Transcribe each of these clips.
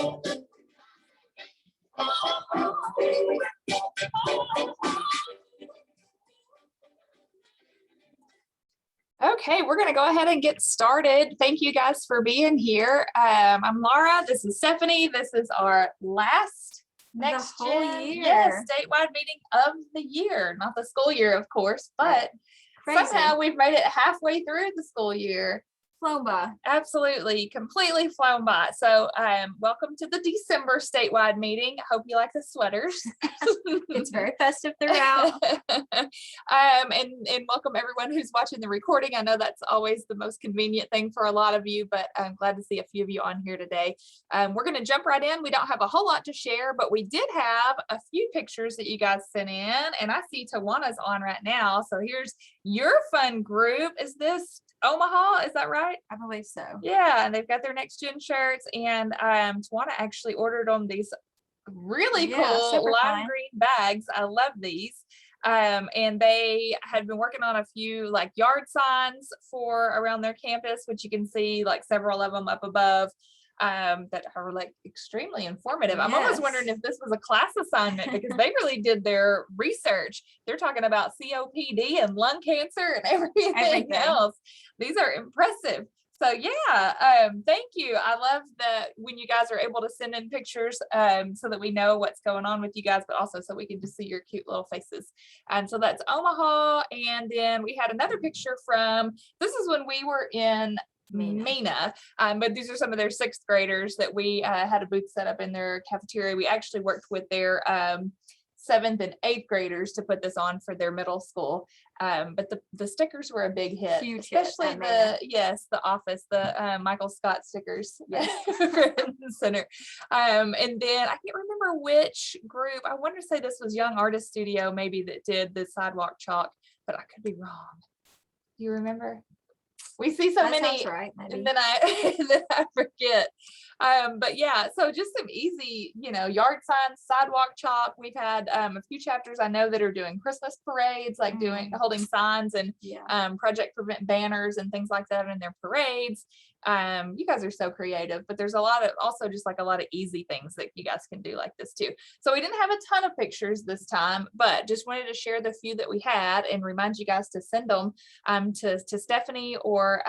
Okay, we're going to go ahead and get started. Thank you guys for being here. I'm Laura. This is Stephanie. This is our last next whole gen, year. yes, statewide meeting of the year, not the school year, of course, but somehow we've made it halfway through the school year. Flown by. Absolutely, completely flown by. So welcome to the December statewide meeting. I hope you like the sweaters. It's very festive throughout. And welcome everyone who's watching the recording. I know that's always the most convenient thing for a lot of you, but I'm glad to see a few of you on here today. We're going to jump right in. We don't have a whole lot to share, but we did have a few pictures that you guys sent in, and I see Tawana's on right now. So here's your fun group. Is this Omaha? Is that right? I believe so. Yeah, and they've got their next gen shirts, and Tawana actually ordered them these really cool lime green bags. I love these. And they had been working on a few like yard signs for around their campus, which you can see like several of them up above. That are like extremely informative. I'm almost wondering if this was a class assignment because they really did their research. They're talking about COPD and lung cancer and everything else. These are impressive. So yeah, thank you. I love that when you guys are able to send in pictures so that we know what's going on with you guys, but also so we can just see your cute little faces. So that's Omaha. And then we had another picture from, this is when we were in Mena, but these are some of their sixth graders that we had a booth set up in their cafeteria. We actually worked with their seventh and eighth graders to put this on for their middle school. But the stickers were a big hit. Huge especially hit, the office, the Michael Scott stickers in the center. And then I can't remember which group. I want to say this was Young Artist Studio maybe that did the sidewalk chalk, but I could be wrong. Do you remember? We see so many, right, and then I forget. But yeah, so just some easy, yard signs, sidewalk chalk. We've had a few chapters I know that are doing Christmas parades, like holding signs and Project Prevent banners and things like that in their parades. You guys are so creative, but there's a lot of easy things that you guys can do like this too. So we didn't have a ton of pictures this time, but just wanted to share the few that we had and remind you guys to send them to Stephanie, or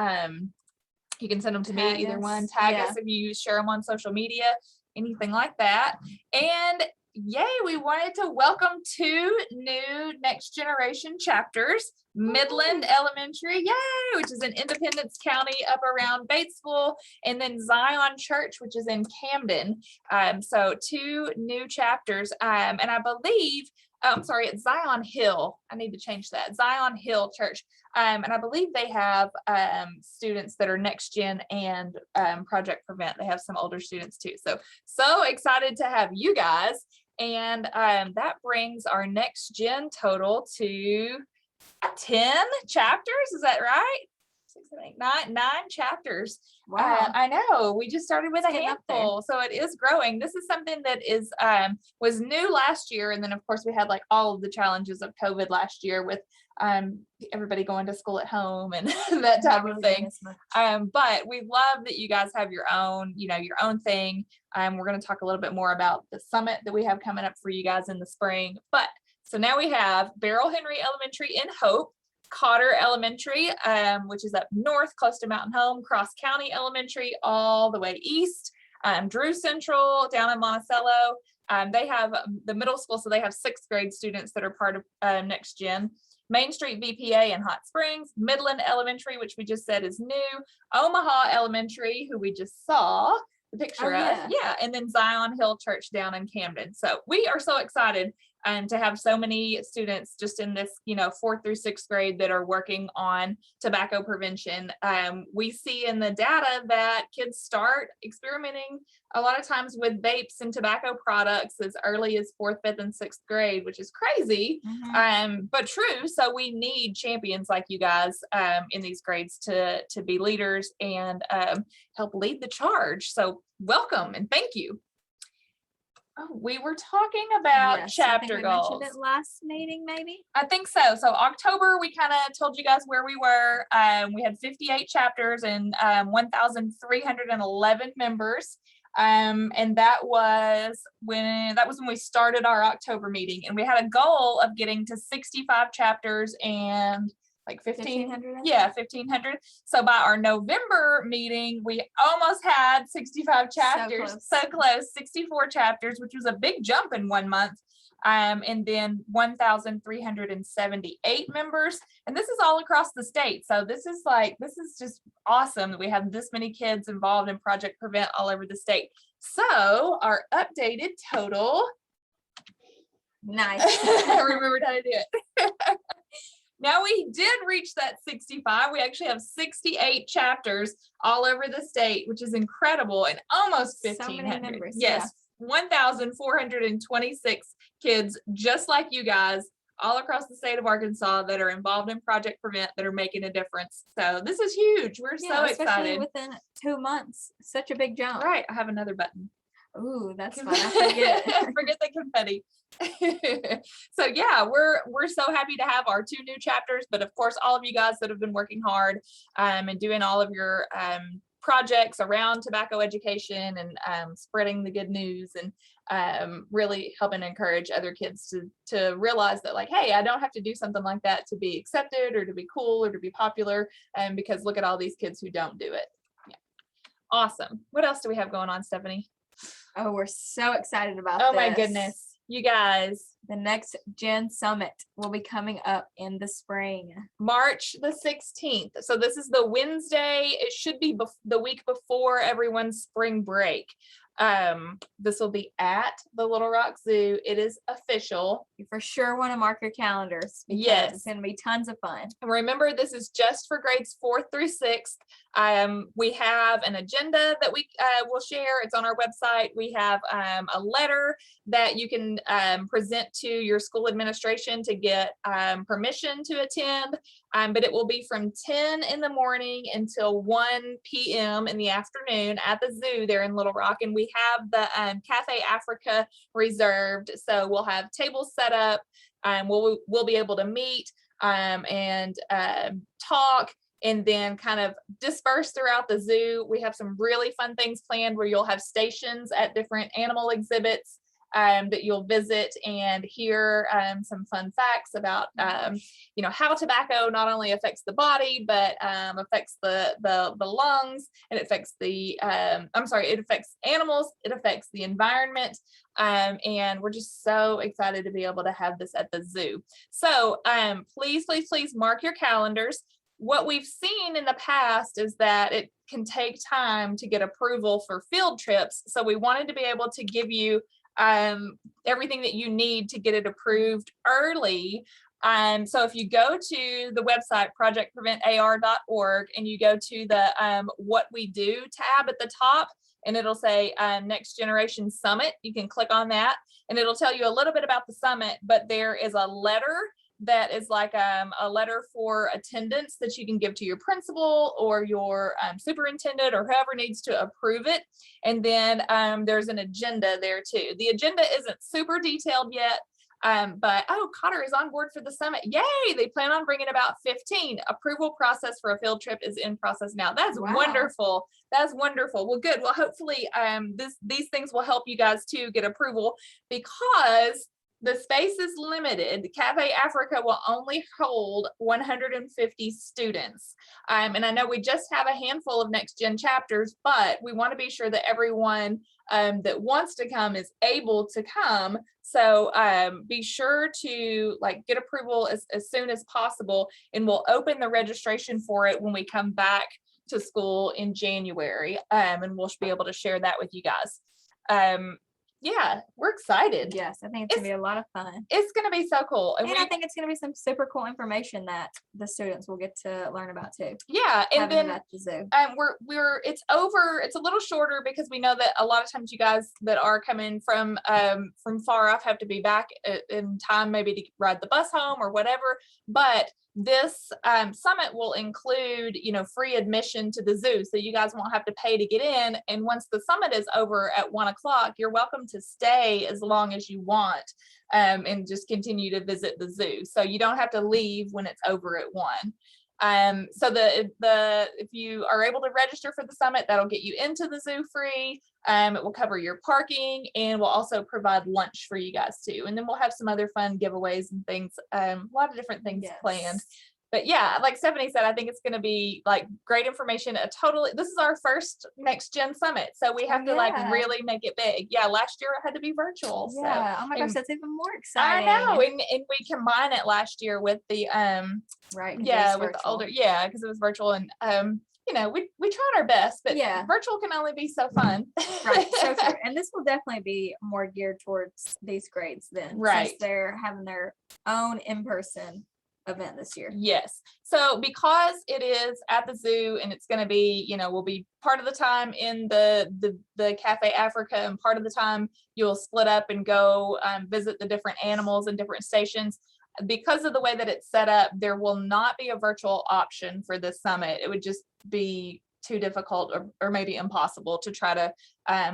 you can send them to me, either one. Tag us if you share them on social media, anything like that. And yay, we wanted to welcome 2 new next generation chapters. Midland Elementary, yay, which is in Independence County up around Batesville, and then Zion Church, which is in Camden. So 2 new chapters. And I believe, it's Zion Hill. I need to change that. Zion Hill Church. And I believe they have students that are next gen and Project Prevent. They have some older students too. So excited to have you guys. And that brings our next gen total to 10 chapters. Is that right? 6, 7, 8, 9 chapters. Wow. I know. We just started with a handful, so it is growing. This is something that was new last year, and then of course we had like all of the challenges of COVID last year with everybody going to school at home and that type of thing. But we love that you guys have your own thing. We're going to talk a little bit more about the summit that we have coming up for you guys in the spring. But so now we have Beryl Henry Elementary in Hope, Cotter Elementary, which is up north, close to Mountain Home, Cross County Elementary, all the way east, Drew Central down in Monticello. They have the middle school, so they have 6th grade students that are part of Next Gen. Main Street VPA in Hot Springs, Midland Elementary, which we just said is new, Omaha Elementary, who we just saw the picture of, and then Zion Hill Church down in Camden. So we are so excited to have so many students just in this, 4th through 6th grade that are working on tobacco prevention. We see in the data that kids start experimenting a lot of times with vapes and tobacco products as early as 4th, 5th, and 6th grade, which is crazy, but true. So we need champions like you guys in these grades to be leaders and help lead the charge. So welcome and thank you. Oh, we were talking about chapter goals. We mentioned it last meeting, maybe? I think so. So October, we kind of told you guys where we were. We had 58 chapters and 1,311 members. And that was when we started our October meeting, and we had a goal of getting to 65 chapters and like 1,500. yeah, 1,500. So by our November meeting, we almost had 65 chapters. So close, 64 chapters, which was a big jump in 1 month. And then 1,378 members. And this is all across the state. So this is just awesome that we have this many kids involved in Project Prevent all over the state. So our updated total. Nice. I remembered how to do it. Now we did reach that 65. We actually have 68 chapters all over the state, which is incredible, and almost 1,500. Members, yes, yeah. 1,426 kids just like you guys all across the state of Arkansas that are involved in Project Prevent that are making a difference. So this is huge. We're so excited. Within 2 months, such a big jump. Right. I have another button. Ooh, that's fun. I forget. Forget the confetti. So yeah, we're so happy to have our 2 new chapters, but of course all of you guys that have been working hard and doing all of your projects around tobacco education and spreading the good news and really helping encourage other kids to realize that, like, hey, I don't have to do something like that to be accepted or to be cool or to be popular, because look at all these kids who don't do it. Yeah. Awesome. What else do we have going on, Stephanie? Oh, we're so excited about this. Oh my goodness. You guys, the next Gen Summit will be coming up in the spring. March the 16th. So this is the Wednesday. It should be the week before everyone's spring break. This will be at the Little Rock Zoo. It is official. You for sure want to mark your calendars. Yes. It's going to be tons of fun. And remember, this is just for grades 4th through 6th. We have an agenda that we will share. It's on our website. We have a letter that you can present to your school administration to get permission to attend. But it will be from 10 in the morning until 1 p.m. in the afternoon at the zoo there in Little Rock. And we have the Cafe Africa reserved. So we'll have tables set up. We'll be able to meet and talk, and then kind of disperse throughout the zoo. We have some really fun things planned where you'll have stations at different animal exhibits that you'll visit and hear some fun facts about, how tobacco not only affects the body, but affects the lungs, and it affects it affects animals, it affects the environment. And we're just so excited to be able to have this at the zoo. So please mark your calendars. What we've seen in the past is that it can take time to get approval for field trips. So we wanted to be able to give you everything that you need to get it approved early. So if you go to the website projectpreventar.org and you go to the What We Do tab at the top, and it'll say Next Generation Summit, you can click on that and it'll tell you a little bit about the summit, but there is a letter that is like a letter for attendance that you can give to your principal or your superintendent or whoever needs to approve it. And then there's an agenda there too. The agenda isn't super detailed yet, but Cotter is on board for the summit. Yay! They plan on bringing about 15. Approval process for a field trip is in process now. That's wonderful. That's wonderful. Well, good. Well, hopefully these things will help you guys too get approval, because the space is limited. Cafe Africa will only hold 150 students. And I know we just have a handful of Next Gen chapters, but we want to be sure that everyone that wants to come is able to come. So be sure to get approval as soon as possible, and we'll open the registration for it when we come back to school in January. And we'll be able to share that with you guys. Yeah, we're excited. Yes, I think it's gonna be a lot of fun. It's gonna be so cool. And I think it's gonna be some super cool information that the students will get to learn about too. Yeah, and then at the zoo. It's a little shorter because we know that a lot of times you guys that are coming from far off have to be back in time maybe to ride the bus home or whatever. But this summit will include, free admission to the zoo. So you guys won't have to pay to get in. And once the summit is over at 1:00, you're welcome to stay as long as you want and just continue to visit the zoo. So you don't have to leave when it's over at 1. So if you are able to register for the summit, that'll get you into the zoo free. It will cover your parking, and we'll also provide lunch for you guys too. And then we'll have some other fun giveaways and things, a lot of different things planned. But yeah, like Stephanie said, I think it's going to be like great information. This is our first Next Gen Summit. So we have to like really make it big. Yeah. Last year it had to be virtual. Yeah. So, oh my gosh, that's even more exciting. I know. And we combined it last year with the, right. Yeah, with the older, because it was virtual, and, you know, we tried our best, but virtual can only be so fun. Right. So true. And this will definitely be more geared towards these grades then. Right. Since they're having their own in-person event this year. Yes. So because it is at the zoo, and it's going to be, you know, we'll be part of the time in the Cafe Africa, and part of the time you'll split up and go visit the different animals and different stations. Because of the way that it's set up, there will not be a virtual option for this summit. It would just be too difficult or maybe impossible to try to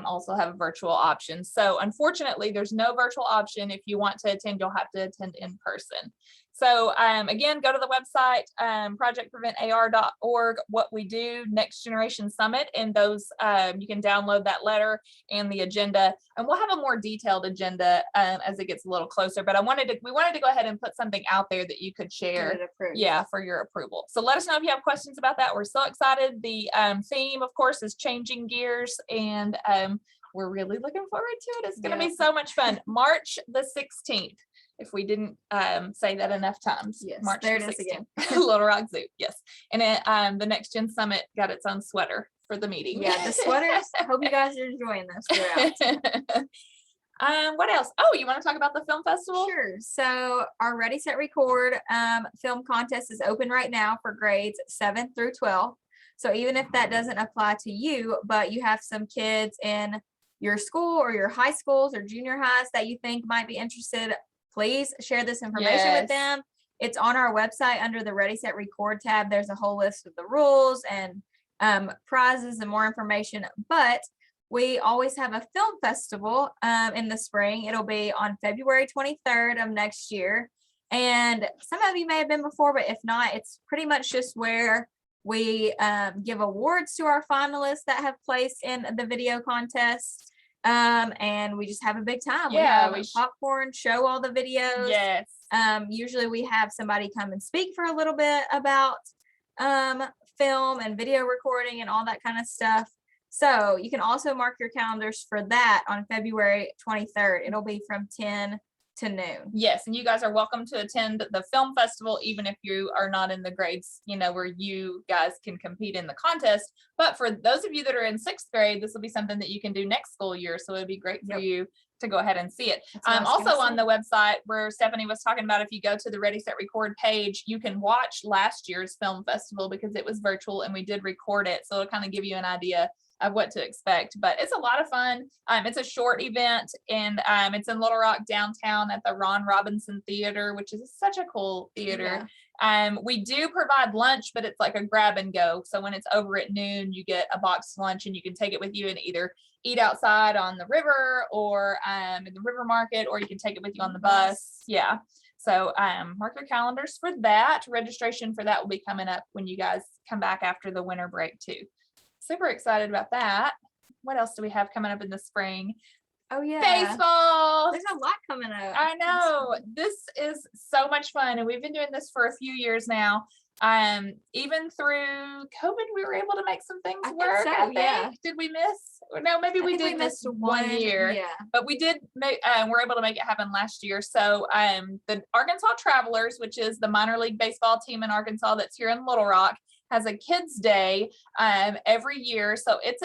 also have a virtual option. So unfortunately, there's no virtual option. If you want to attend, you'll have to attend in person. So again, go to the website, projectpreventar.org, what we do, Next Generation Summit, and those, you can download that letter and the agenda, and we'll have a more detailed agenda as it gets a little closer. But we wanted to go ahead and put something out there that you could share, for your approval. So let us know if you have questions about that. We're so excited. The theme, of course, is changing gears, and we're really looking forward to it. It's going to be so much fun. March the 16th. If we didn't say that enough times. Yes, March there the it is 16th. again. Little Rock Zoo. Yes. And the Next Gen Summit got its own sweater for the meeting. Yeah, the sweaters. I hope you guys are enjoying this throughout. What else? Oh, you want to talk about the film festival? Sure. So our Ready, Set, Record film contest is open right now for grades 7 through 12. So even if that doesn't apply to you, but you have some kids in your school or your high schools or junior highs that you think might be interested, please share this information with them. It's on our website under the Ready, Set, Record tab. There's a whole list of the rules and prizes and more information. But we always have a film festival in the spring. It'll be on February 23rd of next year. And some of you may have been before, but if not, it's pretty much just where we give awards to our finalists that have placed in the video contest. And we just have a big time. Yeah, we have popcorn, show all the videos. Yes. Usually we have somebody come and speak for a little bit about film and video recording and all that kind of stuff. So you can also mark your calendars for that on February 23rd. It'll be from 10 to noon. Yes, and you guys are welcome to attend the film festival, even if you are not in the grades, you know, where you guys can compete in the contest. But for those of you that are in 6th grade, this will be something that you can do next school year. So it'd be great for you to go ahead and see it. Also on the website where Stephanie was talking about, if you go to the Ready, Set, Record page, you can watch last year's film festival because it was virtual and we did record it. So it'll kind of give you an idea of what to expect, but it's a lot of fun. It's a short event, and it's in Little Rock downtown at the Ron Robinson Theater, which is such a cool theater. We do provide lunch, but it's like a grab and go. So when it's over at noon, you get a boxed lunch and you can take it with you and either eat outside on the river or in the river market, or you can take it with you on the bus. Yeah. So mark your calendars for that. Registration for that will be coming up when you guys come back after the winter break too. Super excited about that. What else do we have coming up in the spring? Oh yeah, baseball. There's a lot coming up. I know. This is so much fun, and we've been doing this for a few years now. Even through COVID, we were able to make some things work. So, I think. Yeah. Did we miss? No, maybe we did miss one year. Yeah. But we did make. We're able to make it happen last year. So the Arkansas Travelers, which is the minor league baseball team in Arkansas that's here in Little Rock, has a kids day every year. So it's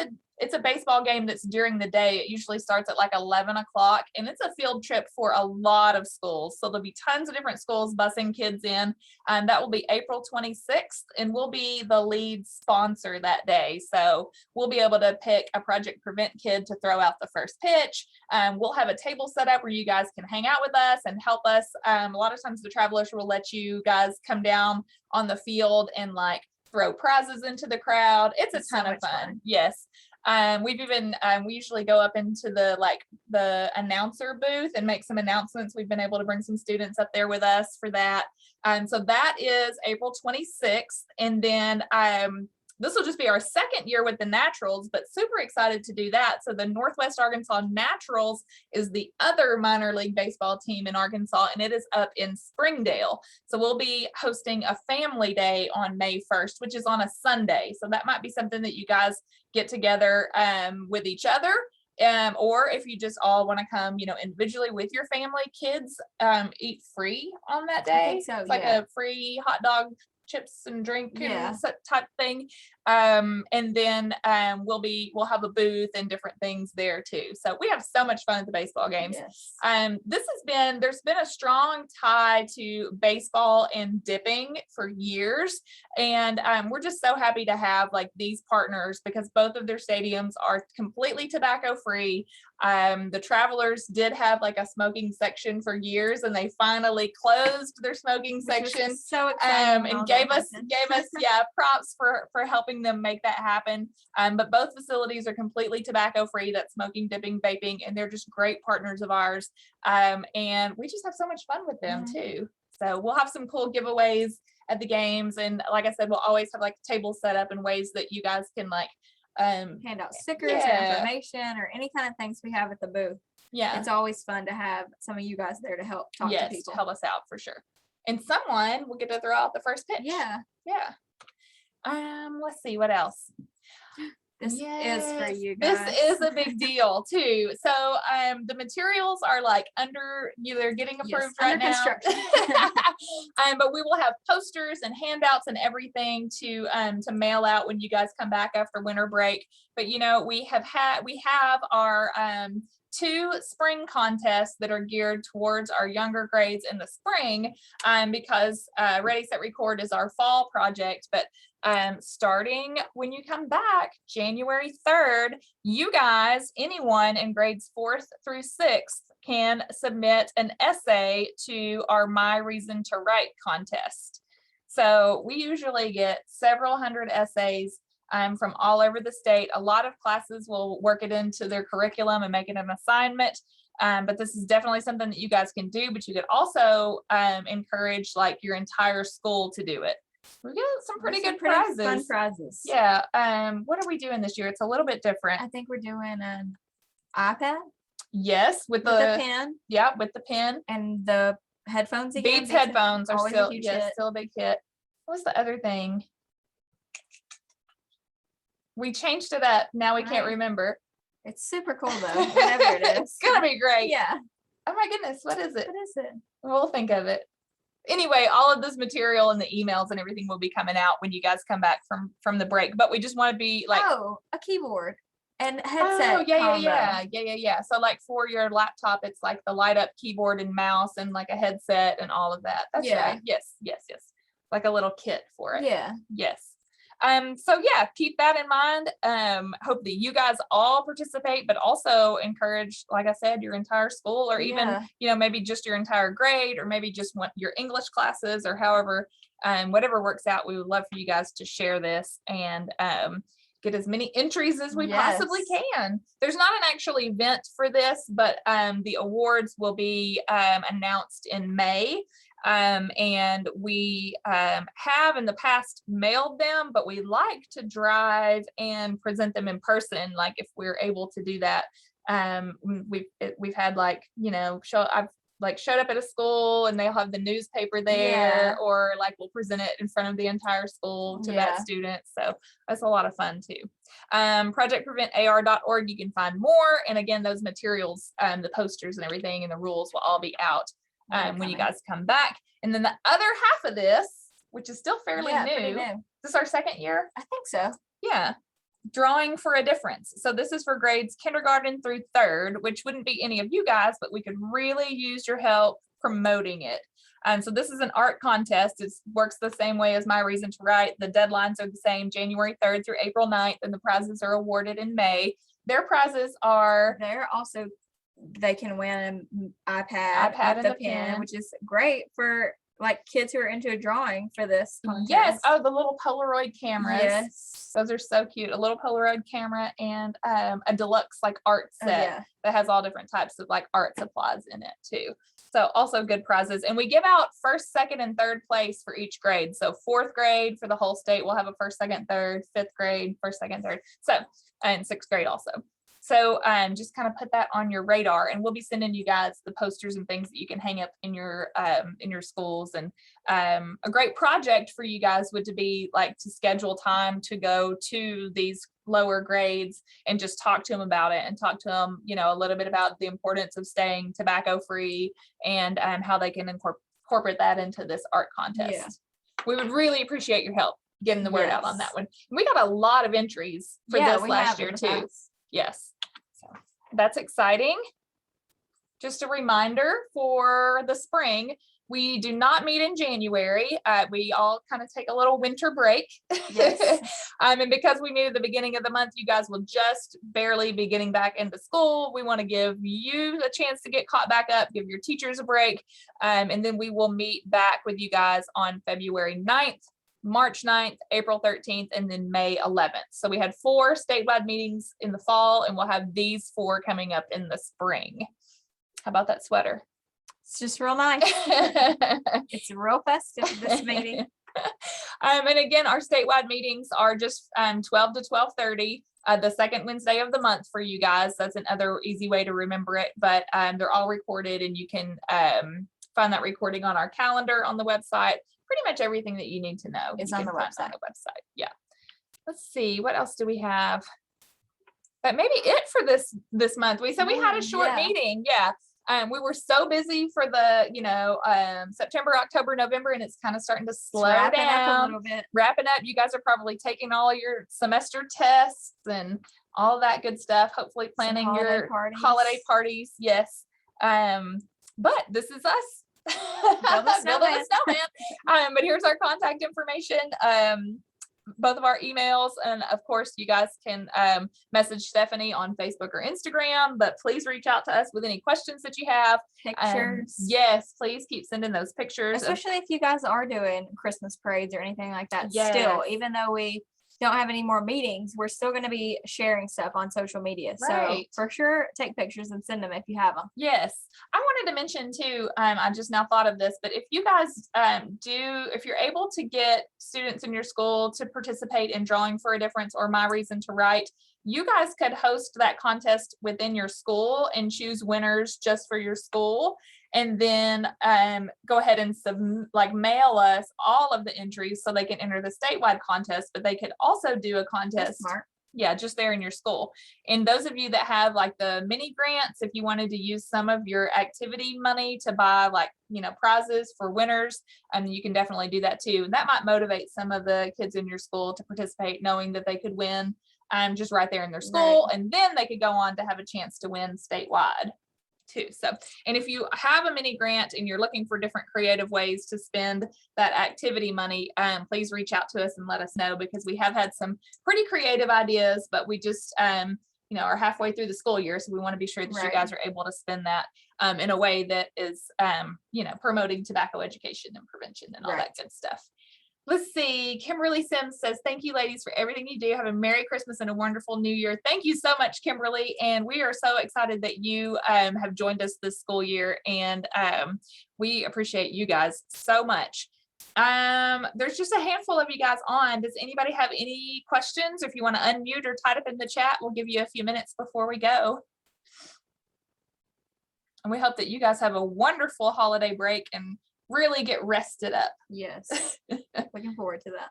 a baseball game that's during the day. It usually starts at like 11 o'clock, and it's a field trip for a lot of schools. So there'll be tons of different schools busing kids in. That will be April 26th, and we'll be the lead sponsor that day. So we'll be able to pick a Project Prevent kid to throw out the first pitch. We'll have a table set up where you guys can hang out with us and help us. A lot of times the Travelers will let you guys come down on the field and like throw prizes into the crowd. It's a ton of fun. Yes. We've even we usually go up into the announcer booth and make some announcements. We've been able to bring some students up there with us for that. So that is April 26th. And then this will just be our second year with the Naturals, but super excited to do that. So the Northwest Arkansas Naturals is the other minor league baseball team in Arkansas, and it is up in Springdale. So we'll be hosting a family day on May 1st, which is on a Sunday. So that might be something that you guys get together with each other. Or if you just all want to come, individually with your family, kids eat free on that day. So, it's like a free hot dog, chips and drink and type thing. And then we'll have a booth and different things there too. So we have so much fun at the baseball games. Yes. There's been a strong tie to baseball and dipping for years. And we're just so happy to have like these partners because both of their stadiums are completely tobacco free. The Travelers did have like a smoking section for years, and they finally closed their smoking section. So exciting. And gave us props for helping them make that happen. But both facilities are completely tobacco free. That's smoking, dipping, vaping, and they're just great partners of ours. And we just have so much fun with them too. So we'll have some cool giveaways at the games, and like I said, we'll always have like tables set up in ways that you guys can like hand out stickers or information or any kind of things we have at the booth. It's always fun to have some of you guys there to help talk to people, to help us out for sure. And someone will get to throw out the first pitch. Let's see what else. This is for you guys. This is a big deal too. So the materials are like they're getting approved right now. But we will have posters and handouts and everything to mail out when you guys come back after winter break. But we have our 2 spring contests that are geared towards our younger grades in the spring, because Ready Set Record is our fall project. But starting when you come back January 3rd, you guys, anyone in grades 4th through 6th, can submit an essay to our My Reason to Write contest. So we usually get several hundred essays from all over the state. A lot of classes will work it into their curriculum and make it an assignment. But this is definitely something that you guys can do, but you could also encourage like your entire school to do it. We get some pretty good prizes. Fun prizes. Yeah. What are we doing this year? It's a little bit different. I think we're doing an iPad. Yes, with the pen. Yeah, with the pen. And the headphones again. Beats headphones are still a big hit. What's the other thing? We changed it up. Now we can't remember. It's super cool though. Whatever it is. It's gonna be great. Yeah. Oh my goodness. What is it? What is it? We'll think of it. Anyway, all of this material and the emails and everything will be coming out when you guys come back from the break. But we just want to be like, a keyboard and headset. Oh yeah. So like for your laptop, it's like the light up keyboard and mouse and like a headset and all of that. That's right. Yes. Like a little kit for it. Yeah. Yes. So yeah, keep that in mind. Hope that you guys all participate, but also encourage, like I said, your entire school, or even, maybe just your entire grade, or maybe just your English classes, or however, whatever works out. We would love for you guys to share this and get as many entries as we possibly can. There's not an actual event for this, but the awards will be announced in May. And we have in the past mailed them, but we like to drive and present them in person. Like if we're able to do that, we've had like, I've like showed up at a school and they'll have the newspaper there, or like we'll present it in front of the entire school to that student. So that's a lot of fun too. projectpreventar.org, you can find more. And again, those materials, the posters and everything and the rules will all be out when you guys come back. And then the other half of this, which is still fairly new. Is this our second year? I think so. Yeah. Drawing for a Difference. So this is for grades kindergarten through 3rd, which wouldn't be any of you guys, but we could really use your help promoting it. So this is an art contest. It works the same way as My Reason to Write. The deadlines are the same, January 3rd through April 9th, and the prizes are awarded in May. Their prizes are... They can win an iPad with the pen, which is great for like kids who are into drawing for this contest. Yes. Oh, the little Polaroid cameras. Yes. Those are so cute. A little Polaroid camera and a deluxe like art set that has all different types of like art supplies in it too. So also good prizes. And we give out first, second, and third place for each grade. So 4th grade for the whole state, we'll have a first, second, third. 5th grade, first, second, third. So, and 6th grade also. So just kind of put that on your radar, and we'll be sending you guys the posters and things that you can hang up in your schools. And a great project for you guys would to be like to schedule time to go to these lower grades and just talk to them about it, and talk to them, you know, a little bit about the importance of staying tobacco free, and how they can incorporate that into this art contest. Yeah. We would really appreciate your help getting the word out on that one. We got a lot of entries for this last year too. Yes. So that's exciting. Just a reminder for the spring, we do not meet in January. We all kind of take a little winter break. Yes. And because we meet at the beginning of the month, you guys will just barely be getting back into school. We want to give you a chance to get caught back up, give your teachers a break. And then we will meet back with you guys on February 9th. March 9th, April 13th, and then May 11th. So we had 4 statewide meetings in the fall, and we'll have these 4 coming up in the spring. How about that sweater? It's just real nice. It's real festive, this meeting. And again, our statewide meetings are just 12 to 12:30, the second Wednesday of the month for you guys. That's another easy way to remember it, but they're all recorded, and you can find that recording on our calendar on the website. Pretty much everything that you need to know is on the website. Yeah. Let's see, what else do we have? But maybe it for this month. We said we had a short meeting. Yeah. We were so busy for the, September, October, November, and it's kind of starting to slow down. Up a little bit. Wrapping up. You guys are probably taking all your semester tests and all that good stuff. Hopefully planning your holiday parties. Yes. But this is us. Building a snowman. But here's our contact information, both of our emails, and of course you guys can message Stephanie on Facebook or Instagram, but please reach out to us with any questions that you have. Pictures. Yes, please keep sending those pictures, especially if you guys are doing Christmas parades or anything like that. Still, even though we don't have any more meetings, we're still going to be sharing stuff on social media. Right. So for sure, take pictures and send them if you have them. Yes. I wanted to mention too, I just now thought of this, but if you guys if you're able to get students in your school to participate in Drawing for a Difference or My Reason to Write, you guys could host that contest within your school and choose winners just for your school. And then go ahead and mail us all of the entries so they can enter the statewide contest, but they could also do a contest. Smart. Yeah, just there in your school. And those of you that have like the mini grants, if you wanted to use some of your activity money to buy prizes for winners, you can definitely do that too. And that might motivate some of the kids in your school to participate, knowing that they could win just right there in their school. Right. And then they could go on to have a chance to win statewide too. So, and if you have a mini grant and you're looking for different creative ways to spend that activity money, please reach out to us and let us know, because we have had some pretty creative ideas, but we just are halfway through the school year, so we want to be sure that you guys are able to spend that in a way that is promoting tobacco education and prevention and all that good stuff. Let's see. Kimberly Sims says, thank you, ladies, for everything you do. Have a Merry Christmas and a wonderful New Year. Thank you so much, Kimberly. And we are so excited that you have joined us this school year. And we appreciate you guys so much. There's just a handful of you guys on. Does anybody have any questions? If you want to unmute or type up in the chat, we'll give you a few minutes before we go. And we hope that you guys have a wonderful holiday break and really get rested up. Yes. Looking forward to that.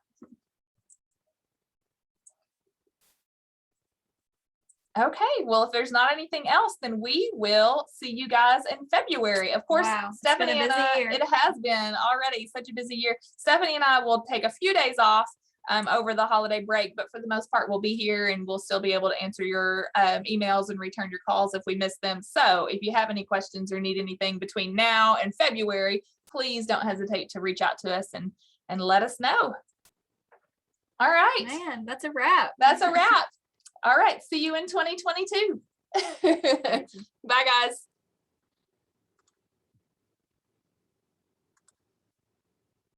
Okay, well, if there's not anything else, then we will see you guys in February. Of course, Stephanie and I, it has been already such a busy year. Stephanie and I will take a few days off over the holiday break, but for the most part, we'll be here and we'll still be able to answer your emails and return your calls if we miss them. So if you have any questions or need anything between now and February, please don't hesitate to reach out to us and let us know. All right. Man, that's a wrap. That's a wrap. All right. See you in 2022. Bye, guys.